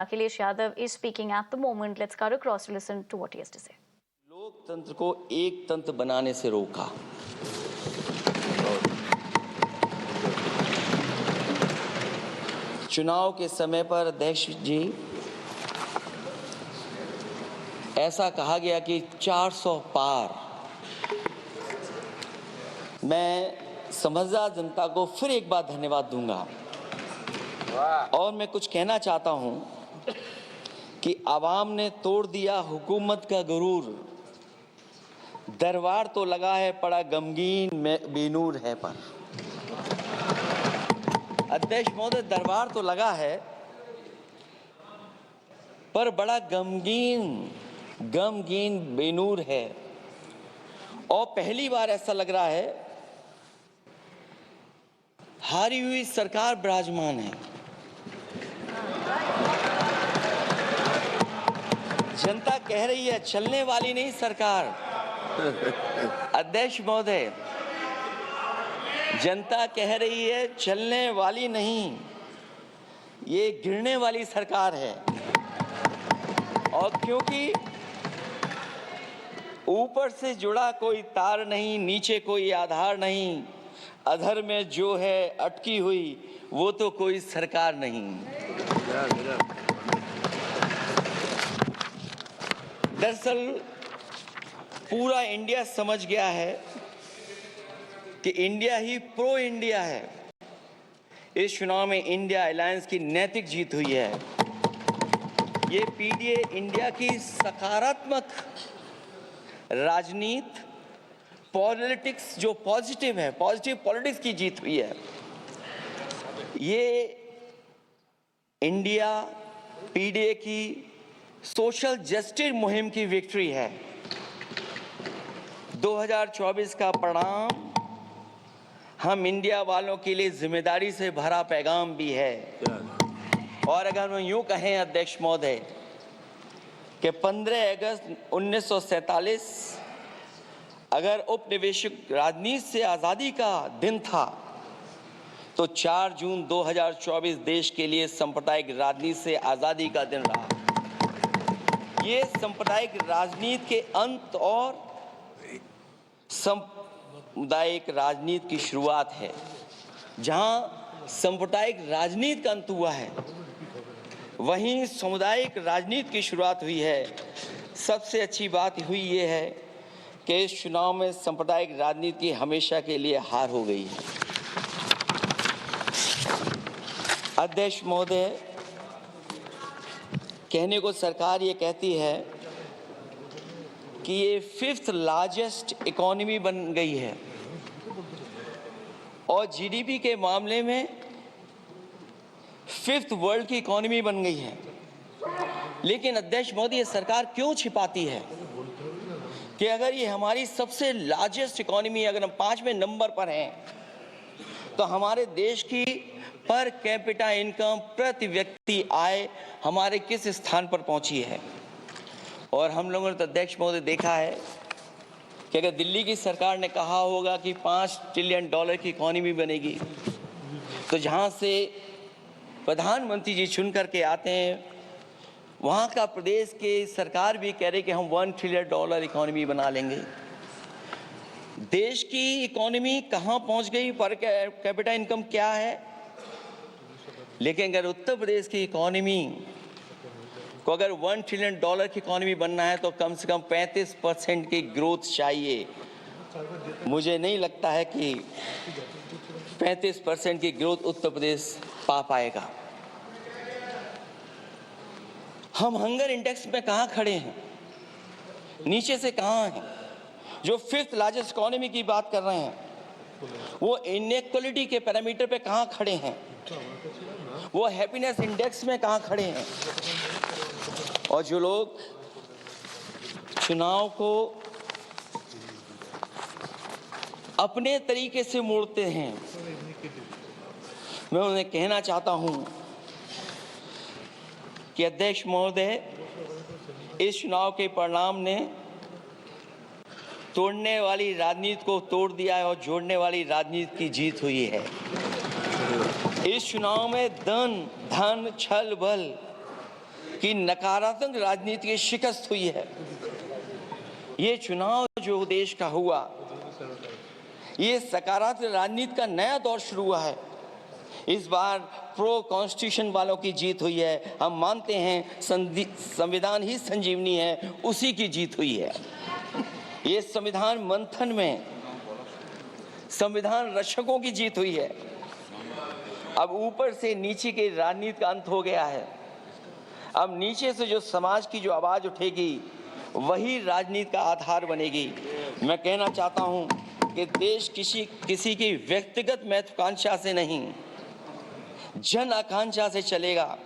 Akhilesh Yadav is speaking at the moment. Let's cut across to listen to what he has to say. लोकतंत्र को एक तंत्र बनाने से रोका। चुनाव के समय पर अध्यक्ष जी ऐसा कहा गया कि 400 पार। मैं समझदार जनता को फिर एक बार धन्यवाद दूंगा और मैं कुछ कहना चाहता हूं कि आवाम ने तोड़ दिया हुकूमत का गुरूर, दरबार तो लगा है पड़ा गमगीन में बेनूर है पर। अध्यक्ष महोदय, दरबार तो लगा है पर बड़ा गमगीन बेनूर है और पहली बार ऐसा लग रहा है हारी हुई सरकार विराजमान है। जनता कह रही है चलने वाली नहीं सरकार। अध्यक्ष महोदय, जनता कह रही है चलने वाली नहीं, ये गिरने वाली सरकार है। और क्योंकि ऊपर से जुड़ा कोई तार नहीं, नीचे कोई आधार नहीं, अधर में जो है अटकी हुई वो तो कोई सरकार नहीं। दरअसल पूरा इंडिया समझ गया है कि इंडिया ही प्रो इंडिया है। इस चुनाव में इंडिया अलायंस की नैतिक जीत हुई है। ये पीडीए इंडिया की सकारात्मक राजनीति, पॉलिटिक्स जो पॉजिटिव है, पॉजिटिव पॉलिटिक्स की जीत हुई है। ये इंडिया पीडीए की सोशल जस्टिस मुहिम की विक्ट्री है। 2024 का परिणाम हम इंडिया वालों के लिए जिम्मेदारी से भरा पैगाम भी है। और अगर हम यूं कहें अध्यक्ष महोदय कि 15 अगस्त 1947 अगर उपनिवेशिक राजनीति से आज़ादी का दिन था तो 4 जून 2024 देश के लिए सांप्रदायिक राजनीति से आज़ादी का दिन रहा। ये सांप्रदायिक राजनीति के अंत और सामुदायिक राजनीति की शुरुआत है। जहां सांप्रदायिक राजनीति का अंत हुआ है, वहीं सामुदायिक राजनीति की शुरुआत हुई है। सबसे अच्छी बात हुई ये है कि इस चुनाव में सांप्रदायिक राजनीति हमेशा के लिए हार हो गई है। अध्यक्ष महोदय, कहने को सरकार ये कहती है कि ये 5th लार्जेस्ट इकोनॉमी बन गई है और जीडीपी के मामले में 5th वर्ल्ड की इकोनॉमी बन गई है। लेकिन अध्यक्ष मोदी, ये सरकार क्यों छिपाती है कि अगर ये हमारी सबसे लार्जेस्ट इकोनॉमी, अगर हम 5वें नंबर पर हैं, तो हमारे देश की पर कैपिटा इनकम, प्रति व्यक्ति आय हमारे किस स्थान पर पहुंची है। और हम लोगों ने तो अध्यक्ष महोदय देखा है कि अगर दिल्ली की सरकार ने कहा होगा कि $5 ट्रिलियन की इकोनॉमी बनेगी, तो जहां से प्रधानमंत्री जी चुन करके आते हैं, वहां का प्रदेश के सरकार भी कह रही कि हम $1 ट्रिलियन इकोनॉमी बना लेंगे। देश की इकोनॉमी कहां पहुंच गई, पर कैपिटा इनकम क्या है। लेकिन अगर उत्तर प्रदेश की इकोनॉमी को अगर $1 ट्रिलियन की इकोनॉमी बनना है तो कम से कम 35% की ग्रोथ चाहिए। मुझे नहीं लगता है कि 35% की ग्रोथ उत्तर प्रदेश पा पाएगा। हम हंगर इंडेक्स में कहां खड़े हैं, नीचे से कहां हैं। जो 5th लार्जेस्ट इकोनॉमी की बात कर रहे हैं, वो इनइक्वालिटी के पैरामीटर पे कहां खड़े हैं, वो हैप्पीनेस इंडेक्स में कहां खड़े हैं। और जो लोग चुनाव को अपने तरीके से मोड़ते हैं, मैं उन्हें कहना चाहता हूं कि अध्यक्ष महोदय, इस चुनाव के परिणाम ने तोड़ने वाली राजनीति को तोड़ दिया है और जोड़ने वाली राजनीति की जीत हुई है। इस चुनाव में धन, छल, बल कि नकारात्मक राजनीति की शिकस्त हुई है। ये चुनाव जो देश का हुआ, ये सकारात्मक राजनीति का नया दौर शुरू हुआ है। इस बार प्रो कॉन्स्टिट्यूशन वालों की जीत हुई है। हम मानते हैं संविधान ही संजीवनी है, उसी की जीत हुई है। ये संविधान मंथन में संविधान रक्षकों की जीत हुई है। अब ऊपर से नीचे की राजनीति का अंत हो गया है। अब नीचे से जो समाज की जो आवाज उठेगी वही राजनीति का आधार बनेगी। मैं कहना चाहता हूं कि देश किसी की व्यक्तिगत महत्वाकांक्षा से नहीं, जन आकांक्षा से चलेगा।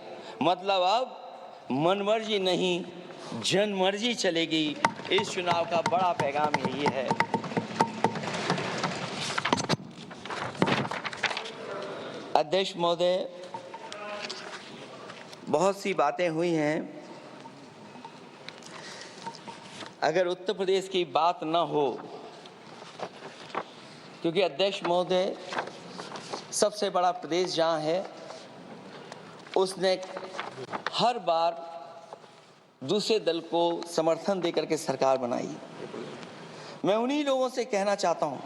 मतलब अब मनमर्जी नहीं, जनमर्जी चलेगी। इस चुनाव का बड़ा पैगाम यही है। अध्यक्ष महोदय, बहुत सी बातें हुई हैं। अगर उत्तर प्रदेश की बात न हो, क्योंकि अध्यक्ष महोदय सबसे बड़ा प्रदेश जहां है, उसने हर बार दूसरे दल को समर्थन देकर के सरकार बनाई। मैं उन्हीं लोगों से कहना चाहता हूं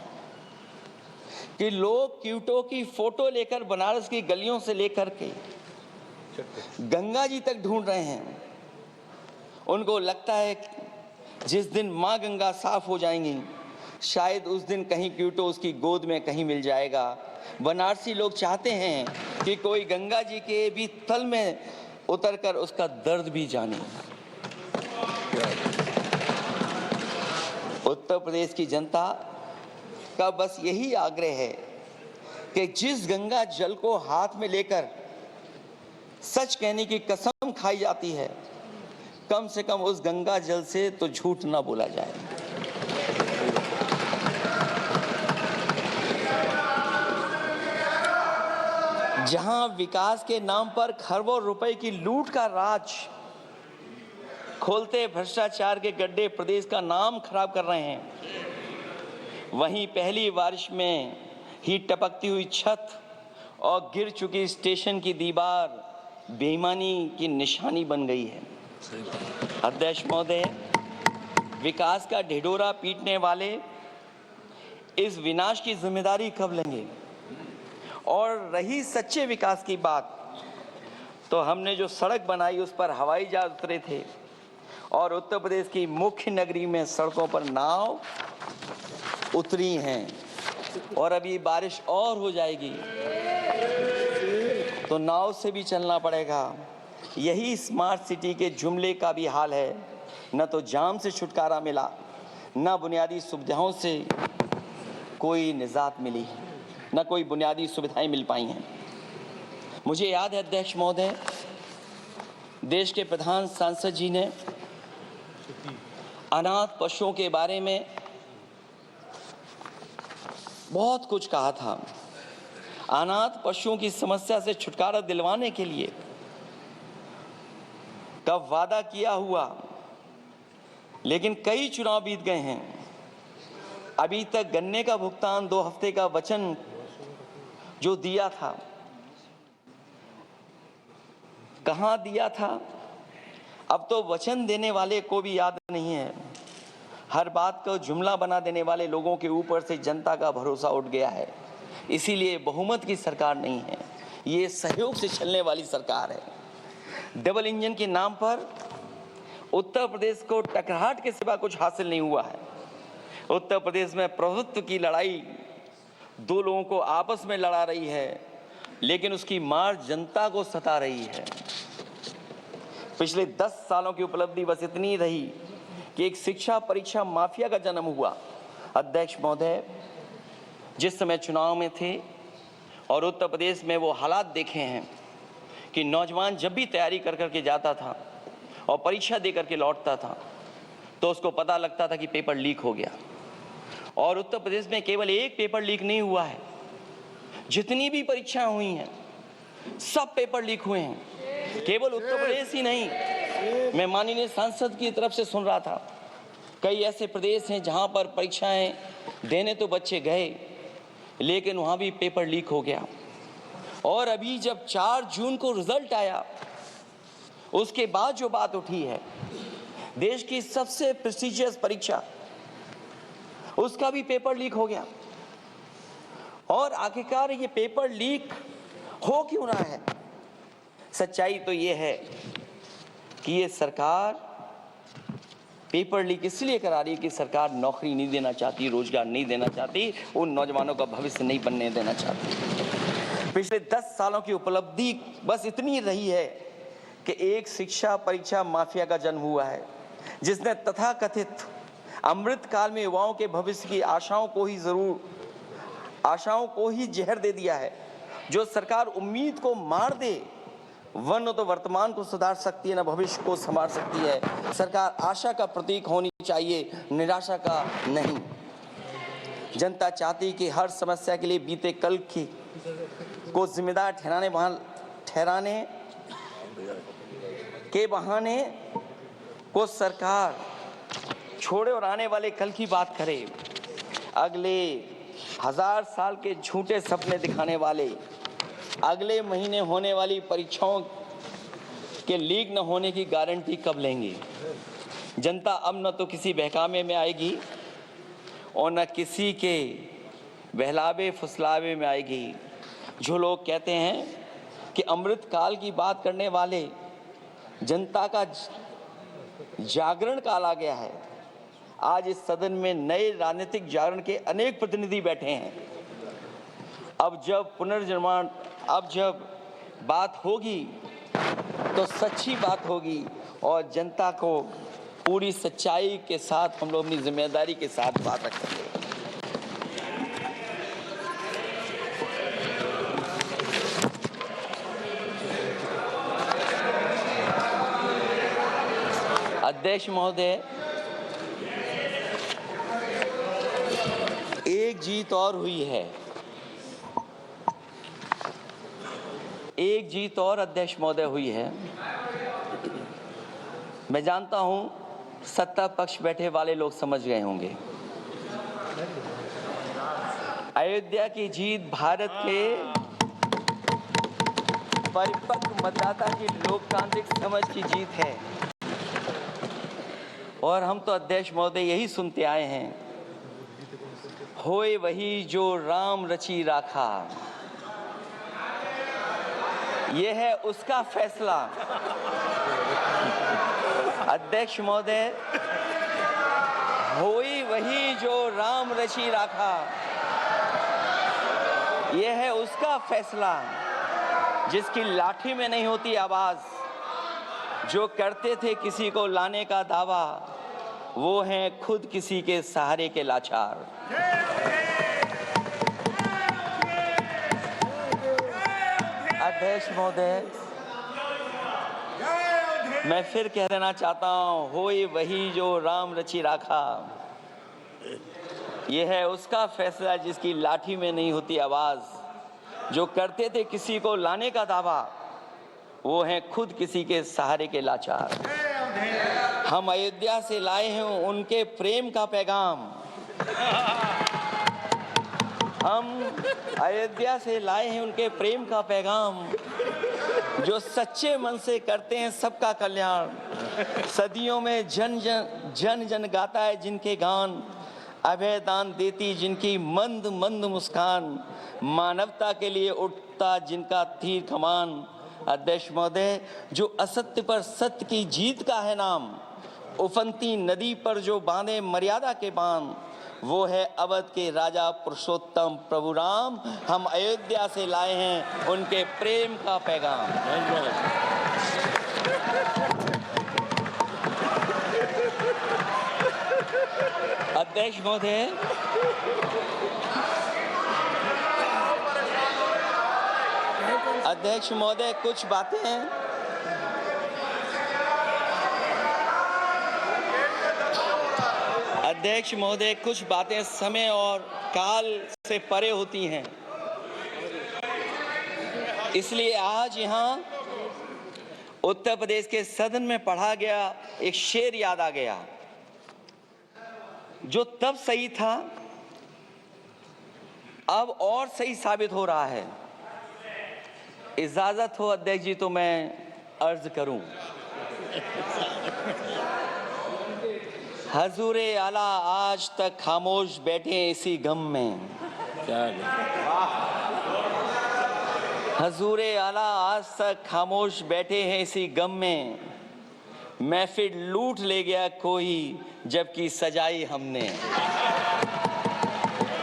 कि लोग क्यूटो की फोटो लेकर बनारस की गलियों से लेकर के गंगा जी तक ढूंढ रहे हैं। उनको लगता है कि जिस दिन मां गंगा साफ हो जाएंगी, शायद उस दिन कहीं क्यूटो उसकी गोद में कहीं मिल जाएगा। बनारसी लोग चाहते हैं कि कोई गंगा जी के भी तल में उतरकर उसका दर्द भी जाने। उत्तर प्रदेश की जनता का बस यही आग्रह है कि जिस गंगा जल को हाथ में लेकर सच कहने की कसम खाई जाती है, कम से कम उस गंगा जल से तो झूठ ना बोला जाए। जहां विकास के नाम पर खरबों रुपए की लूट का राज खोलते भ्रष्टाचार के गड्ढे प्रदेश का नाम खराब कर रहे हैं, वहीं पहली बारिश में ही टपकती हुई छत और गिर चुकी स्टेशन की दीवार बेईमानी की निशानी बन गई है। अध्यक्ष महोदय, विकास का ढिढोरा पीटने वाले इस विनाश की जिम्मेदारी कब लेंगे? और रही सच्चे विकास की बात, तो हमने जो सड़क बनाई उस पर हवाई जहाज उतरे थे और उत्तर प्रदेश की मुख्य नगरी में सड़कों पर नाव उतरी हैं, और अभी बारिश और हो जाएगी तो नाव से भी चलना पड़ेगा। यही स्मार्ट सिटी के जुमले का भी हाल है। न तो जाम से छुटकारा मिला, न बुनियादी सुविधाओं से कोई निजात मिली, न कोई बुनियादी सुविधाएं मिल पाई हैं। मुझे याद है अध्यक्ष महोदय, देश के प्रधान सांसद जी ने अनाथ पशुओं के बारे में बहुत कुछ कहा था। अनाथ पशुओं की समस्या से छुटकारा दिलवाने के लिए कब वादा किया हुआ, लेकिन कई चुनाव बीत गए हैं, अभी तक गन्ने का भुगतान 2 हफ्ते का वचन जो दिया था, कहां दिया था? अब तो वचन देने वाले को भी याद नहीं है। हर बात को जुमला बना देने वाले लोगों के ऊपर से जनता का भरोसा उठ गया है। इसीलिए बहुमत की सरकार नहीं है, ये सहयोग से चलने वाली सरकार है। डबल इंजन के नाम पर उत्तर प्रदेश को टकराहट के सिवा कुछ हासिल नहीं हुआ है। उत्तर प्रदेश में प्रभुत्व की लड़ाई 2 लोगों को आपस में लड़ा रही है, लेकिन उसकी मार जनता को सता रही है। पिछले 10 सालों की उपलब्धि बस इतनी रही कि एक शिक्षा परीक्षा माफिया का जन्म हुआ। अध्यक्ष महोदय, जिस समय चुनाव में थे और उत्तर प्रदेश में वो हालात देखे हैं कि नौजवान जब भी तैयारी कर करके जाता था और परीक्षा दे करके लौटता था तो उसको पता लगता था कि पेपर लीक हो गया। और उत्तर प्रदेश में केवल एक पेपर लीक नहीं हुआ है, जितनी भी परीक्षाएं हुई हैं सब पेपर लीक हुए हैं। केवल उत्तर प्रदेश ही नहीं, मैं माननीय सांसद की तरफ से सुन रहा था, कई ऐसे प्रदेश हैं जहां पर परीक्षाएं देने तो बच्चे गए, लेकिन वहां भी पेपर लीक हो गया। और अभी जब 4 जून को रिजल्ट आया, उसके बाद जो बात उठी है, देश की सबसे प्रेस्टिजियस परीक्षा, उसका भी पेपर लीक हो गया। और आखिरकार ये पेपर लीक हो क्यों रहा है? सच्चाई तो ये है कि ये सरकार पेपर लीक इसलिए करा रही है कि सरकार नौकरी नहीं देना चाहती, रोजगार नहीं देना चाहती, उन नौजवानों का भविष्य नहीं बनने देना चाहती। पिछले 10 सालों की उपलब्धि बस इतनी रही है कि एक शिक्षा परीक्षा माफिया का जन्म हुआ है, जिसने तथाकथित अमृत काल में युवाओं के भविष्य की आशाओं को ही जहर दे दिया है। जो सरकार उम्मीद को मार दे, वरना तो वर्तमान को सुधार सकती है, न भविष्य को संभाल सकती है। सरकार आशा का प्रतीक होनी चाहिए, निराशा का नहीं। जनता चाहती कि हर समस्या के लिए बीते कल को जिम्मेदार ठहराने के बहाने को सरकार छोड़े और आने वाले कल की बात करे। अगले 1000 साल के झूठे सपने दिखाने वाले अगले महीने होने वाली परीक्षाओं के लीक न होने की गारंटी कब लेंगे? जनता अब न तो किसी बहकावे में आएगी और न किसी के बहलावे फुसलावे में आएगी। जो लोग कहते हैं कि अमृत काल की बात करने वाले जनता का जागरण काल आ गया है, आज इस सदन में नए राजनीतिक जागरण के अनेक प्रतिनिधि बैठे हैं। अब जब बात होगी तो सच्ची बात होगी और जनता को पूरी सच्चाई के साथ हम लोग अपनी जिम्मेदारी के साथ बात रखेंगे। अध्यक्ष महोदय, एक जीत और हुई है, एक जीत और अध्यक्ष महोदय हुई है। मैं जानता हूं सत्ता पक्ष बैठे वाले लोग समझ गए होंगे। अयोध्या की जीत भारत के परिपक्व मतदाता की लोकतांत्रिक समझ की जीत है। और हम तो अध्यक्ष महोदय यही सुनते आए हैं, होए वही जो राम रची राखा, ये है उसका फैसला। अध्यक्ष महोदय, होई वही जो राम रची राखा, ये है उसका फैसला। जिसकी लाठी में नहीं होती आवाज, जो करते थे किसी को लाने का दावा, वो हैं खुद किसी के सहारे के लाचार। अध्यक्ष महोदय, मैं फिर कह देना चाहता हूं, होए वही जो राम रची राखा, यह है उसका फैसला जिसकी लाठी में नहीं होती आवाज, जो करते थे किसी को लाने का दावा, वो हैं खुद किसी के सहारे के लाचार। हम अयोध्या से लाए हैं उनके प्रेम का पैगाम, हम अयोध्या से लाए हैं उनके प्रेम का पैगाम, जो सच्चे मन से करते हैं सबका कल्याण। सदियों में जन जन गाता है जिनके गान, अभय दान देती जिनकी मंद मंद मुस्कान, मानवता के लिए उठता जिनका तीर कमान। अध्यक्ष महोदय, जो असत्य पर सत्य की जीत का है नाम, उफनती नदी पर जो बांधे मर्यादा के बांध, वो है अवध के राजा पुरुषोत्तम प्रभु राम। हम अयोध्या से लाए हैं उनके प्रेम का पैगाम। अध्यक्ष महोदय, अध्यक्ष महोदय, कुछ बातें हैं। अध्यक्ष महोदय, कुछ बातें समय और काल से परे होती हैं, इसलिए आज यहां उत्तर प्रदेश के सदन में पढ़ा गया एक शेर याद आ गया, जो तब सही था अब और सही साबित हो रहा है। इजाजत हो अध्यक्ष जी तो मैं अर्ज करूं। हजूरे आला आज तक खामोश बैठे हैं इसी गम में। क्या हजूरे आला आज तक खामोश बैठे हैं इसी गम में। महफिल लूट ले गया कोई जबकि सजाई हमने।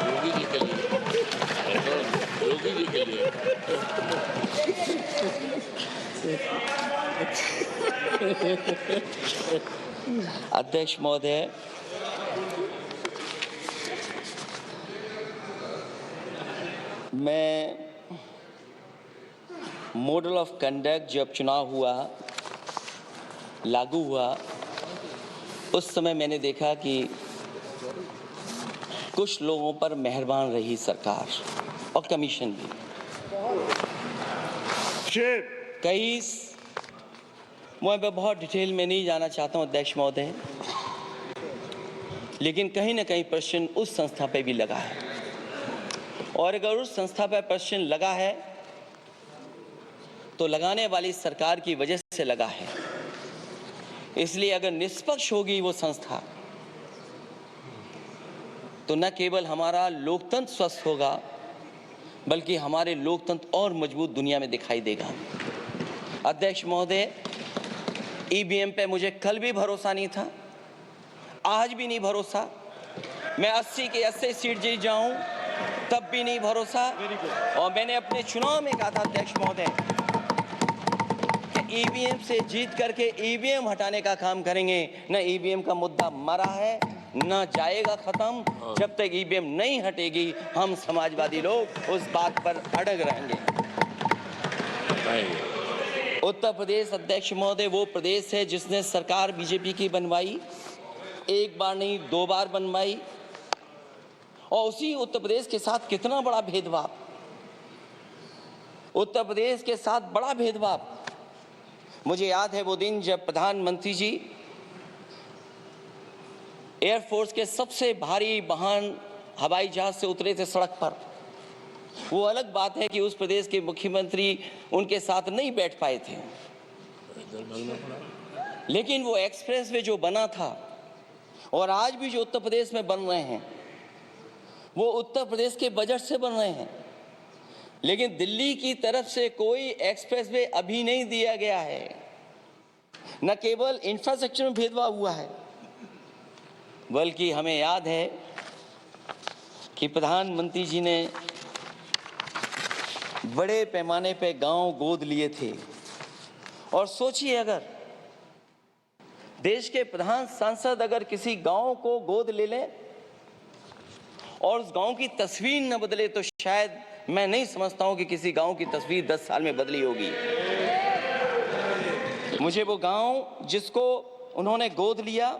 योगी जी के लिए, योगी जी के लिए। अध्यक्ष महोदय, मैं मॉडल ऑफ कंडक्ट जब चुनाव हुआ, लागू हुआ, उस समय मैंने देखा कि कुछ लोगों पर मेहरबान रही सरकार और कमीशन भी। कई मैं बहुत डिटेल में नहीं जाना चाहता हूं अध्यक्ष महोदय, लेकिन कहीं ना कहीं प्रश्न उस संस्था पे भी लगा है, और अगर उस संस्था पर प्रश्न लगा है तो लगाने वाली सरकार की वजह से लगा है। इसलिए अगर निष्पक्ष होगी वो संस्था तो न केवल हमारा लोकतंत्र स्वस्थ होगा, बल्कि हमारे लोकतंत्र और मजबूत दुनिया में दिखाई देगा। अध्यक्ष महोदय, ईवीएम पे मुझे कल भी भरोसा नहीं था, आज भी नहीं भरोसा। मैं 80 के 80 सीट जीत जाऊं तब भी नहीं भरोसा। और मैंने अपने चुनाव में कहा था अध्यक्ष महोदय कि ईवीएम से जीत करके ईवीएम हटाने का काम करेंगे। न ईवीएम का मुद्दा मरा है, न जाएगा खत्म। जब तक ईवीएम नहीं हटेगी हम समाजवादी लोग उस बात पर अड़ग रहेंगे। उत्तर प्रदेश अध्यक्ष महोदय वो प्रदेश है जिसने सरकार बीजेपी की बनवाई, एक बार नहीं 2 बार बनवाई, और उसी उत्तर प्रदेश के साथ कितना बड़ा भेदभाव, उत्तर प्रदेश के साथ बड़ा भेदभाव। मुझे याद है वो दिन जब प्रधानमंत्री जी एयरफोर्स के सबसे भारी वाहन हवाई जहाज से उतरे थे सड़क पर। वो अलग बात है कि उस प्रदेश के मुख्यमंत्री उनके साथ नहीं बैठ पाए थे, लेकिन वो एक्सप्रेसवे जो बना था और आज भी जो उत्तर प्रदेश में बन रहे हैं वो उत्तर प्रदेश के बजट से बन रहे हैं। लेकिन दिल्ली की तरफ से कोई एक्सप्रेसवे अभी नहीं दिया गया है। न केवल इंफ्रास्ट्रक्चर में भेदभाव हुआ है, बल्कि हमें याद है कि प्रधानमंत्री जी ने बड़े पैमाने पे गांव गोद लिए थे। और सोचिए, अगर देश के प्रधान सांसद अगर किसी गांव को गोद ले लें और उस गांव की तस्वीर न बदले तो शायद मैं नहीं समझता हूं कि किसी गांव की तस्वीर 10 साल में बदली होगी। मुझे वो गांव जिसको उन्होंने गोद लिया,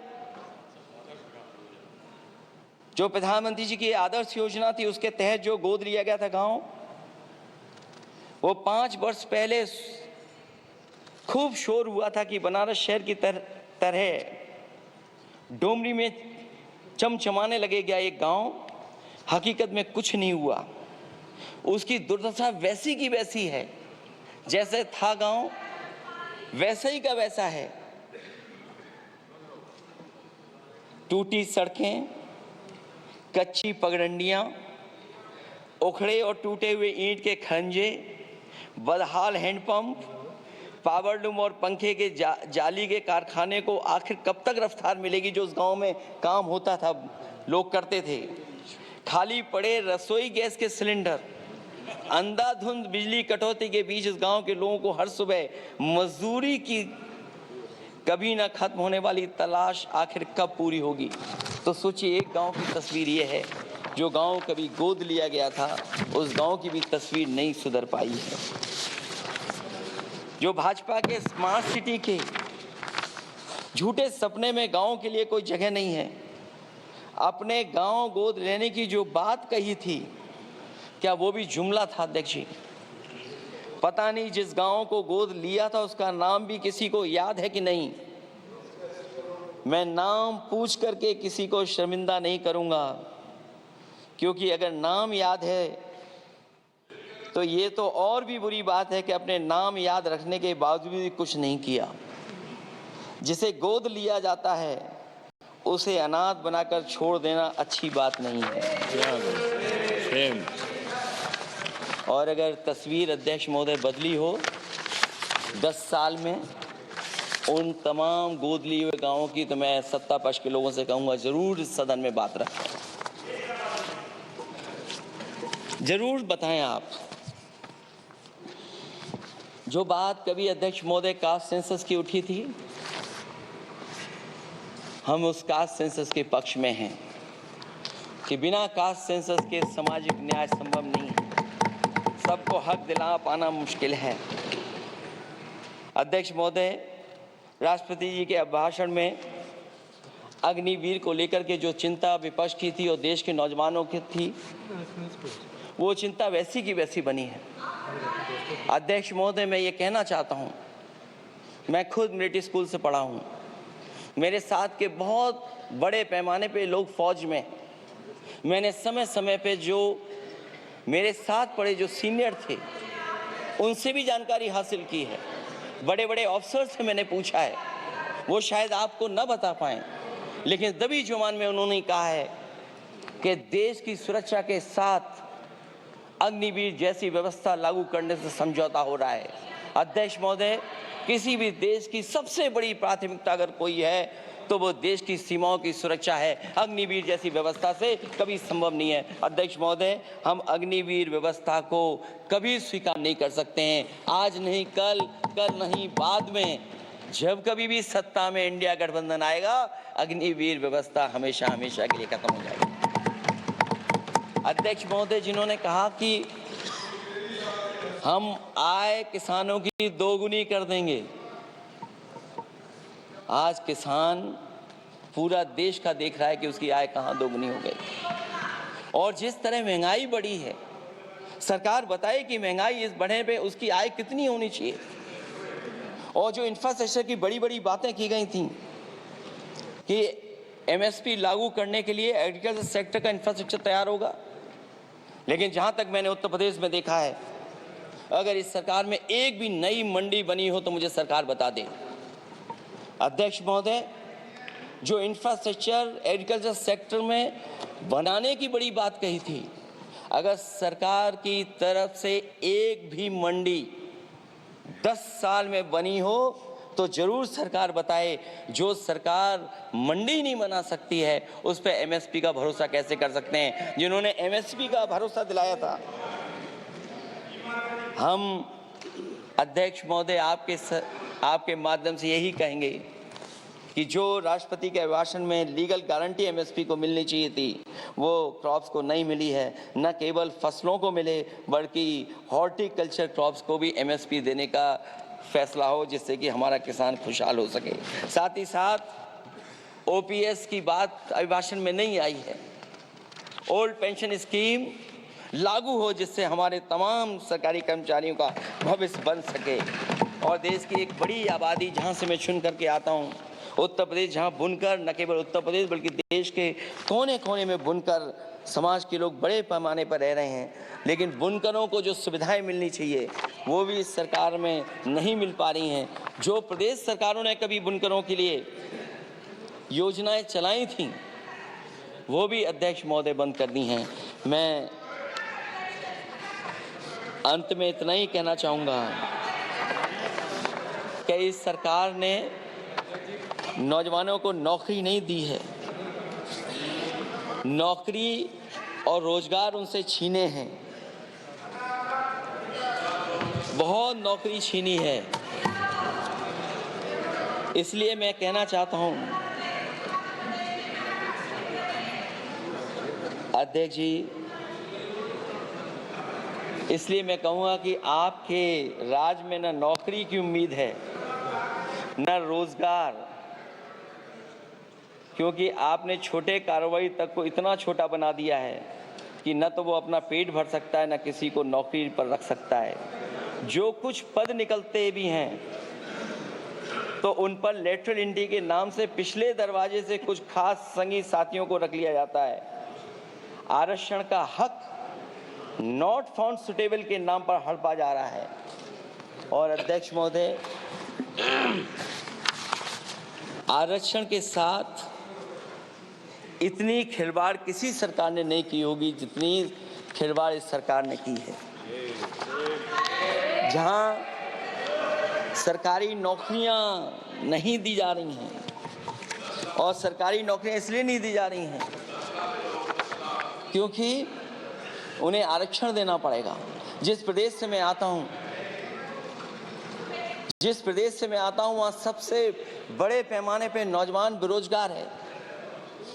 जो प्रधानमंत्री जी की आदर्श योजना थी उसके तहत जो गोद लिया गया था गांव, वो 5 वर्ष पहले खूब शोर हुआ था कि बनारस शहर की तरह डोमरी में चमचमाने लगेगा एक गांव। हकीकत में कुछ नहीं हुआ। उसकी दुर्दशा वैसी की वैसी है, जैसे था गांव वैसा ही का वैसा है। टूटी सड़कें, कच्ची पगडंडियां, उखड़े और टूटे हुए ईंट के खंजे, बदहाल हैंडपंप, पावरलूम और पंखे के जाली के कारखाने को आखिर कब तक रफ्तार मिलेगी जो उस गांव में काम होता था, लोग करते थे। खाली पड़े रसोई गैस के सिलेंडर, अंधाधुंध बिजली कटौती के बीच इस गांव के लोगों को हर सुबह मजदूरी की कभी ना खत्म होने वाली तलाश आखिर कब पूरी होगी। तो सोचिए, एक गांव की तस्वीर ये है। जो गांव कभी गोद लिया गया था उस गांव की भी तस्वीर नहीं सुधर पाई है। जो भाजपा के स्मार्ट सिटी के झूठे सपने में गांव के लिए कोई जगह नहीं है। अपने गांव गोद लेने की जो बात कही थी, क्या वो भी जुमला था अध्यक्ष जी? पता नहीं जिस गांव को गोद लिया था उसका नाम भी किसी को याद है कि नहीं। मैं नाम पूछ करके किसी को शर्मिंदा नहीं करूंगा, क्योंकि अगर नाम याद है तो ये तो और भी बुरी बात है कि अपने नाम याद रखने के बावजूद भी कुछ नहीं किया। जिसे गोद लिया जाता है उसे अनाथ बनाकर छोड़ देना अच्छी बात नहीं है। सेम। और अगर तस्वीर अध्यक्ष महोदय बदली हो 10 साल में उन तमाम गोद लिए हुए गांवों की, तो मैं सत्ता पक्ष के लोगों से कहूंगा जरूर इस सदन में बात रखें, जरूर बताएं आप। जो बात कभी अध्यक्ष महोदय कास्ट सेंसस की उठी थी, हम उस कास्ट सेंसस के पक्ष में हैं कि बिना कास्ट सेंसस के सामाजिक न्याय संभव नहीं है, सबको हक दिला पाना मुश्किल है। अध्यक्ष महोदय, राष्ट्रपति जी के अभिभाषण में अग्निवीर को लेकर के जो चिंता विपक्ष की थी और देश के नौजवानों की थी, वो चिंता वैसी की वैसी बनी है। अध्यक्ष महोदय, मैं ये कहना चाहता हूँ, मैं खुद मिलिट्री स्कूल से पढ़ा हूँ, मेरे साथ के बहुत बड़े पैमाने पे लोग फौज में, मैंने समय समय पे जो मेरे साथ पढ़े जो सीनियर थे उनसे भी जानकारी हासिल की है, बड़े बड़े अफसर से मैंने पूछा है, वो शायद आपको न बता पाएं, लेकिन दबी जुबान में उन्होंने कहा है कि देश की सुरक्षा के साथ अग्निवीर जैसी व्यवस्था लागू करने से समझौता हो रहा है। अध्यक्ष महोदय, किसी भी देश की सबसे बड़ी प्राथमिकता अगर कोई है तो वो देश की सीमाओं की सुरक्षा है, अग्निवीर जैसी व्यवस्था से कभी संभव नहीं है। अध्यक्ष महोदय, हम अग्निवीर व्यवस्था को कभी स्वीकार नहीं कर सकते हैं, आज नहीं कल, कल नहीं बाद में, जब कभी भी सत्ता में इंडिया गठबंधन आएगा अग्निवीर व्यवस्था हमेशा हमेशा के लिए खत्म हो जाएगी। अध्यक्ष महोदय, जिन्होंने कहा कि हम आय किसानों की दोगुनी कर देंगे, आज किसान पूरा देश का देख रहा है कि उसकी आय कहां दोगुनी हो गई। और जिस तरह महंगाई बढ़ी है, सरकार बताए कि महंगाई इस बढ़ने पे उसकी आय कितनी होनी चाहिए। और जो इंफ्रास्ट्रक्चर की बड़ी बड़ी बातें की गई थी कि एमएसपी लागू करने के लिए एग्रीकल्चर सेक्टर का इंफ्रास्ट्रक्चर तैयार होगा, लेकिन जहां तक मैंने उत्तर प्रदेश में देखा है, अगर इस सरकार में एक भी नई मंडी बनी हो तो मुझे सरकार बता दे। अध्यक्ष महोदय, जो इंफ्रास्ट्रक्चर एग्रीकल्चर सेक्टर में बनाने की बड़ी बात कही थी, अगर सरकार की तरफ से एक भी मंडी 10 साल में बनी हो तो जरूर सरकार बताए। जो सरकार मंडी नहीं बना सकती है उस पर एमएसपी का भरोसा कैसे कर सकते हैं। जिन्होंने एमएसपी का भरोसा दिलाया था, हम अध्यक्ष महोदय आपके माध्यम से यही कहेंगे कि जो राष्ट्रपति के अभिभाषण में लीगल गारंटी एमएसपी को मिलनी चाहिए थी, वो क्रॉप्स को नहीं मिली है। न केवल फसलों को मिले बल्कि हॉर्टिकल्चर क्रॉप्स को भी एमएसपी देने का फैसला हो, जिससे कि हमारा किसान खुशहाल हो सके। साथ ही साथ ओपीएस की बात अभिभाषण में नहीं आई है, ओल्ड पेंशन स्कीम लागू हो, जिससे हमारे तमाम सरकारी कर्मचारियों का भविष्य बन सके। और देश की एक बड़ी आबादी, जहाँ से मैं चुन करके आता हूँ, उत्तर प्रदेश, जहाँ बुनकर, न केवल उत्तर प्रदेश बल्कि देश के कोने कोने में बुनकर समाज के लोग बड़े पैमाने पर रह रहे हैं, लेकिन बुनकरों को जो सुविधाएं मिलनी चाहिए वो भी इस सरकार में नहीं मिल पा रही हैं। जो प्रदेश सरकारों ने कभी बुनकरों के लिए योजनाएं चलाई थीं, वो भी अध्यक्ष महोदय बंद कर दी हैं। मैं अंत में इतना ही कहना चाहूँगा कि इस सरकार ने नौजवानों को नौकरी नहीं दी है, नौकरी और रोजगार उनसे छीने हैं, बहुत नौकरी छीनी है। इसलिए मैं कहना चाहता हूं अध्यक्ष जी, इसलिए मैं कहूँगा कि आपके राज में न नौकरी की उम्मीद है न रोजगार, क्योंकि आपने छोटे कारोबारी तक को इतना छोटा बना दिया है कि न तो वो अपना पेट भर सकता है, न किसी को नौकरी पर रख सकता है। जो कुछ पद निकलते भी हैं तो उन पर लेटरल एंट्री के नाम से पिछले दरवाजे से कुछ खास संगी साथियों को रख लिया जाता है। आरक्षण का हक नॉट फाउंड सुटेबल के नाम पर हड़पा जा रहा है। और अध्यक्ष महोदय, आरक्षण के साथ इतनी खिलवाड़ किसी सरकार ने नहीं की होगी जितनी खिलवाड़ इस सरकार ने की है। जहां सरकारी नौकरियां नहीं दी जा रही हैं, और सरकारी नौकरियां इसलिए नहीं दी जा रही हैं क्योंकि उन्हें आरक्षण देना पड़ेगा। जिस प्रदेश से मैं आता हूं वहां सबसे बड़े पैमाने पे नौजवान बेरोजगार है,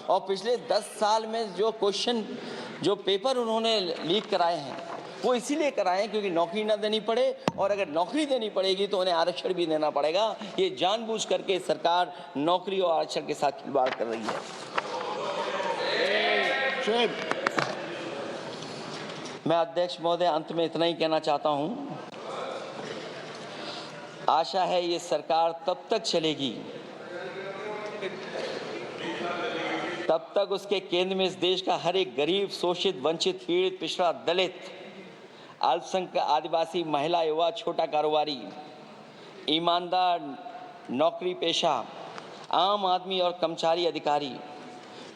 और पिछले 10 साल में जो पेपर उन्होंने लीक कराए हैं वो इसीलिए कराए हैं क्योंकि नौकरी ना देनी पड़े, और अगर नौकरी देनी पड़ेगी तो उन्हें आरक्षण भी देना पड़ेगा। ये जानबूझ करके सरकार नौकरी और आरक्षण के साथ खिलवाड़ कर रही है। मैं अध्यक्ष महोदय अंत में इतना ही कहना चाहता हूं, आशा है ये सरकार तब तक चलेगी तब तक उसके केंद्र में इस देश का हर एक गरीब, शोषित, वंचित, पीड़ित, पिछड़ा, दलित, अल्पसंख्यक, आदिवासी, महिला, युवा, छोटा कारोबारी, ईमानदार, नौकरी पेशा, आम आदमी और कर्मचारी, अधिकारी,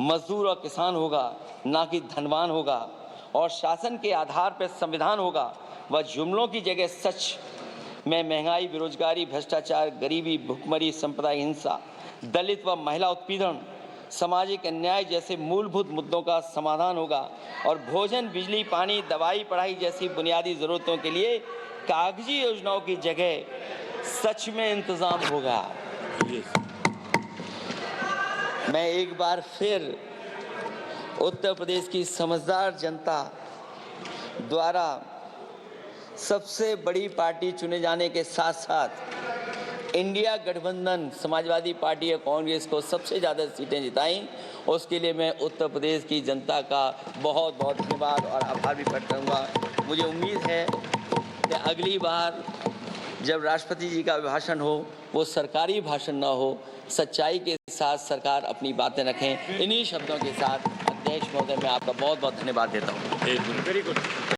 मजदूर और किसान होगा, ना कि धनवान होगा, और शासन के आधार पर संविधान होगा। वह जुमलों की जगह सच में महंगाई, बेरोजगारी, भ्रष्टाचार, गरीबी, भुखमरी, सांप्रदायिक हिंसा, दलित व महिला उत्पीड़न, सामाजिक अन्याय जैसे मूलभूत मुद्दों का समाधान होगा, और भोजन, बिजली, पानी, दवाई, पढ़ाई जैसी बुनियादी जरूरतों के लिए कागजी योजनाओं की जगह सच में इंतजाम होगा। मैं एक बार फिर उत्तर प्रदेश की समझदार जनता द्वारा सबसे बड़ी पार्टी चुने जाने के साथ साथ इंडिया गठबंधन समाजवादी पार्टी और कांग्रेस को सबसे ज़्यादा सीटें जिताई, उसके लिए मैं उत्तर प्रदेश की जनता का बहुत बहुत धन्यवाद और आभार भी प्रकट करूँगा। मुझे उम्मीद है कि अगली बार जब राष्ट्रपति जी का भाषण हो वो सरकारी भाषण ना हो, सच्चाई के साथ सरकार अपनी बातें रखें। इन्हीं शब्दों के साथ अध्यक्ष महोदय मैं आपका बहुत बहुत धन्यवाद देता हूँ। Very good.